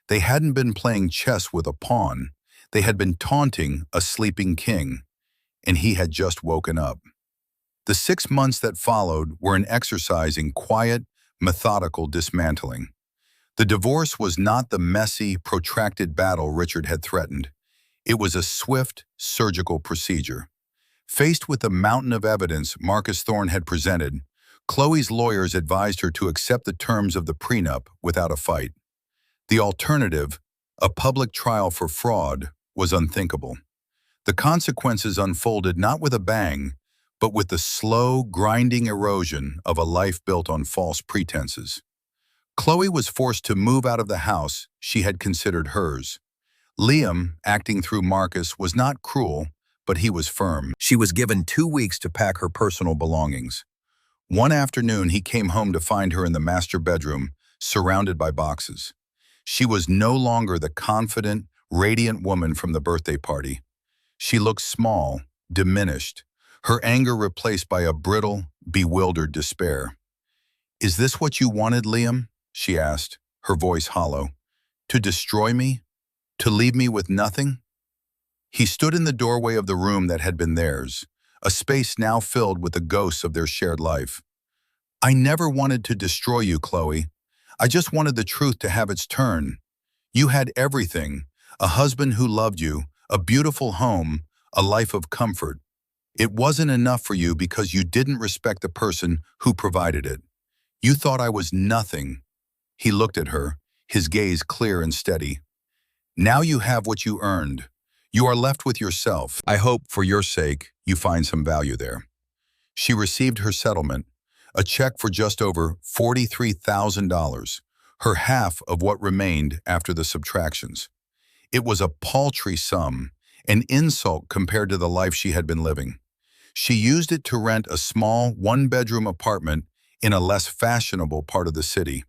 They hadn't been playing chess with a pawn. They had been taunting a sleeping king, and he had just woken up. The 6 months that followed were an exercise in quiet, methodical dismantling. The divorce was not the messy, protracted battle Richard had threatened. It was a swift, surgical procedure. Faced with the mountain of evidence Marcus Thorne had presented, Chloe's lawyers advised her to accept the terms of the prenup without a fight. The alternative, a public trial for fraud, was unthinkable. The consequences unfolded not with a bang, but with the slow, grinding erosion of a life built on false pretenses. Chloe was forced to move out of the house she had considered hers. Liam, acting through Marcus, was not cruel, but he was firm. She was given 2 weeks to pack her personal belongings. One afternoon, he came home to find her in the master bedroom, surrounded by boxes. She was no longer the confident, radiant woman from the birthday party. She looked small, diminished, her anger replaced by a brittle, bewildered despair. "Is this what you wanted, Liam?" she asked, her voice hollow. "To destroy me? To leave me with nothing?" He stood in the doorway of the room that had been theirs, a space now filled with the ghosts of their shared life. "I never wanted to destroy you, Chloe. I just wanted the truth to have its turn. You had everything, a husband who loved you, a beautiful home, a life of comfort. It wasn't enough for you because you didn't respect the person who provided it. You thought I was nothing." He looked at her, his gaze clear and steady. "Now you have what you earned. You are left with yourself. I hope, for your sake, you find some value there." She received her settlement, a check for just over $43,000, her half of what remained after the subtractions. It was a paltry sum, an insult compared to the life she had been living. She used it to rent a small one-bedroom apartment in a less fashionable part of the city,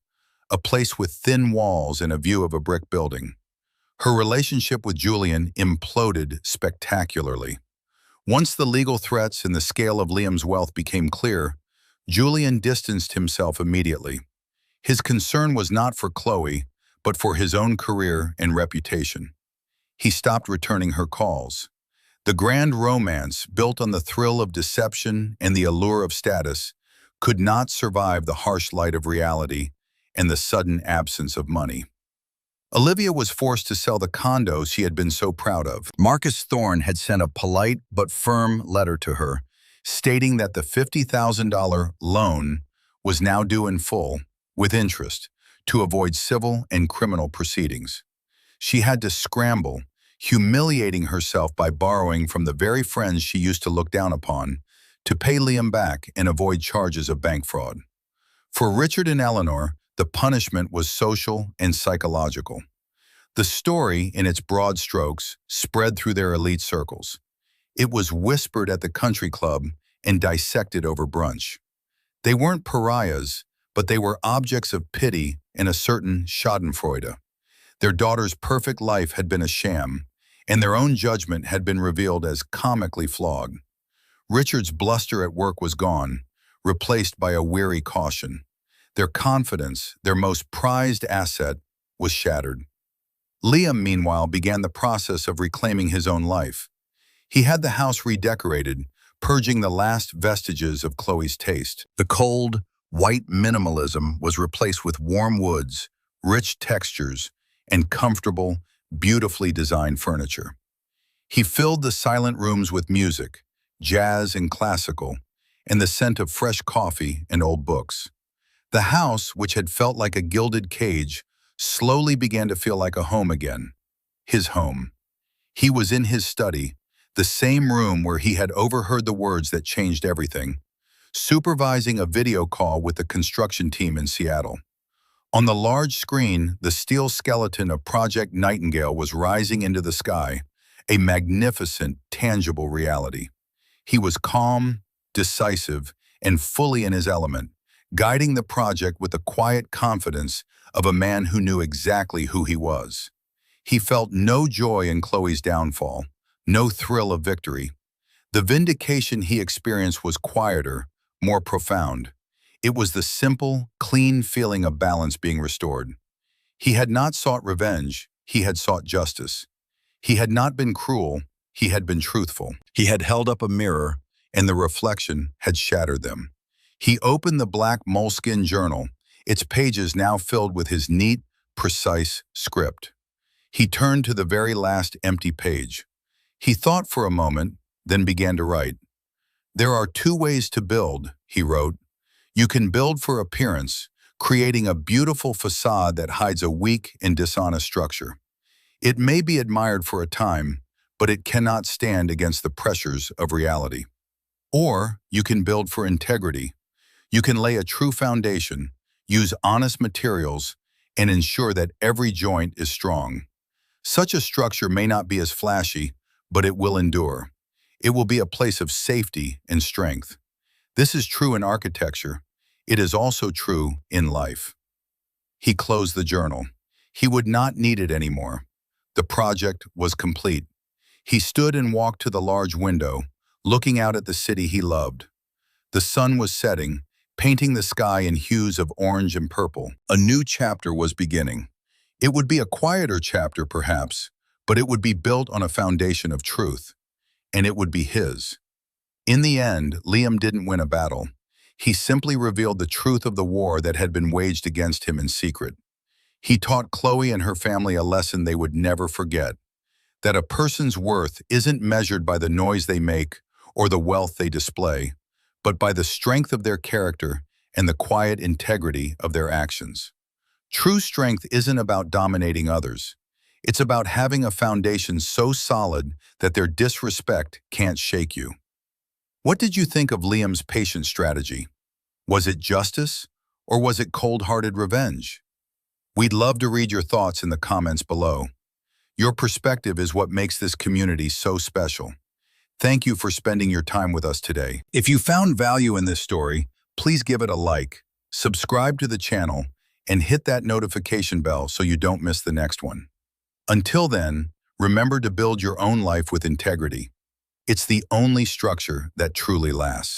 a place with thin walls and a view of a brick building. Her relationship with Julian imploded spectacularly. Once the legal threats and the scale of Liam's wealth became clear, Julian distanced himself immediately. His concern was not for Chloe, but for his own career and reputation. He stopped returning her calls. The grand romance, built on the thrill of deception and the allure of status, could not survive the harsh light of reality and the sudden absence of money. Olivia was forced to sell the condo she had been so proud of. Marcus Thorne had sent a polite but firm letter to her, stating that the $50,000 loan was now due in full, with interest, to avoid civil and criminal proceedings. She had to scramble, humiliating herself by borrowing from the very friends she used to look down upon, to pay Liam back and avoid charges of bank fraud. For Richard and Eleanor, the punishment was social and psychological. The story, in its broad strokes, spread through their elite circles. It was whispered at the country club and dissected over brunch. They weren't pariahs, but they were objects of pity and a certain schadenfreude. Their daughter's perfect life had been a sham, and their own judgment had been revealed as comically flawed. Richard's bluster at work was gone, replaced by a weary caution. Their confidence, their most prized asset, was shattered. Liam, meanwhile, began the process of reclaiming his own life. He had the house redecorated, purging the last vestiges of Chloe's taste. The cold, white minimalism was replaced with warm woods, rich textures, and comfortable, beautifully designed furniture. He filled the silent rooms with music, jazz and classical, and the scent of fresh coffee and old books. The house, which had felt like a gilded cage, slowly began to feel like a home again. His home. He was in his study, the same room where he had overheard the words that changed everything, supervising a video call with the construction team in Seattle. On the large screen, the steel skeleton of Project Nightingale was rising into the sky, a magnificent, tangible reality. He was calm, decisive, and fully in his element, guiding the project with the quiet confidence of a man who knew exactly who he was. He felt no joy in Chloe's downfall, no thrill of victory. The vindication he experienced was quieter, more profound. It was the simple, clean feeling of balance being restored. He had not sought revenge, he had sought justice. He had not been cruel, he had been truthful. He had held up a mirror, and the reflection had shattered them. He opened the black moleskin journal, its pages now filled with his neat, precise script. He turned to the very last empty page. He thought for a moment, then began to write. "There are 2 ways to build," he wrote. "You can build for appearance, creating a beautiful facade that hides a weak and dishonest structure. It may be admired for a time, but it cannot stand against the pressures of reality. Or you can build for integrity. You can lay a true foundation. use honest materials, and ensure that every joint is strong. Such a structure may not be as flashy, but it will endure. It will be a place of safety and strength. This is true in architecture. It is also true in life. He closed the journal. He would not need it anymore. The project was complete. He stood and walked to the large window, looking out at the city he loved. The sun was setting, painting the sky in hues of orange and purple. A new chapter was beginning. It would be a quieter chapter, perhaps, but it would be built on a foundation of truth, and it would be his. In the end, Liam didn't win a battle. He simply revealed the truth of the war that had been waged against him in secret. He taught Chloe and her family a lesson they would never forget, that a person's worth isn't measured by the noise they make or the wealth they display, but by the strength of their character and the quiet integrity of their actions. True strength isn't about dominating others. It's about having a foundation so solid that their disrespect can't shake you. What did you think of Liam's patient strategy? Was it justice, or was it cold-hearted revenge? We'd love to read your thoughts in the comments below. Your perspective is what makes this community so special. Thank you for spending your time with us today. If you found value in this story, please give it a like, subscribe to the channel, and hit that notification bell so you don't miss the next one. Until then, remember to build your own life with integrity. It's the only structure that truly lasts.